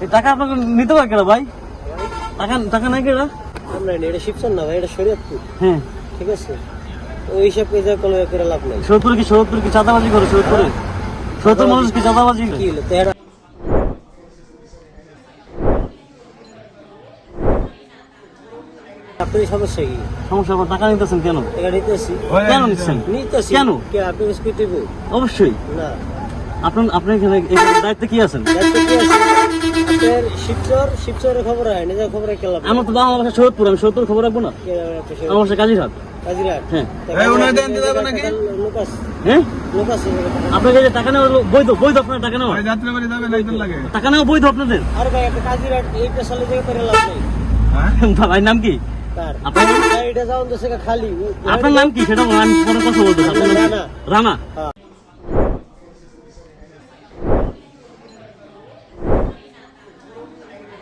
এই টাকা আপনাকে নিতে পারে কেনা ভাই? টাকা টাকা নাই কেনা? আমরা এটা শিবচর না ভাই, এটা শরীয়তপুর। হ্যাঁ, ঠিক আছে, ওই হিসাব করে লাভ নাই। সত্তর কি চাঁদাবাজি করে? সত্তর মানুষ কি চাঁদাবাজি করে? কি হলো তেরা? আপনার সমস্যা কি? সমস্যা আপনার টাকা নিতেছেন কেন? এটা নিতেছি। কেন নিচ্ছেন? নিতেছি কেন? কে আপনি স্কুটি দেবো? অবশ্যই। না, আপনি এখানে দায়িত্বে কি আছেন? দায়িত্ব কি আছে? আপনার শিবচরের খবর হয়, নিজের খবর কে লাভ? আমার তো বাংলা সৈয়দপুর, আমি সৈয়দপুর খবর রাখবো না? আমার বাসা কাজিরহাট। কাজিরহাট। হ্যাঁ। লোকাস হ্যাঁ, লোকাস আপনাকে যে টাকা নেওয়া বৈধ আপনার টাকা নেওয়া টাকা নেওয়া বৈধ আপনাদের? আর ভাই একটা কাজিরহাট এইটা সালে থেকে করে লাভ নাই। ভাই নাম কি তার আপনার? এটা যাওন তো সেটা খালি। আপনার নাম কি সেটা আমি পরে কথা বলতে চাই। আপনার নাম কি? রানা। রানা। হ্যাঁ।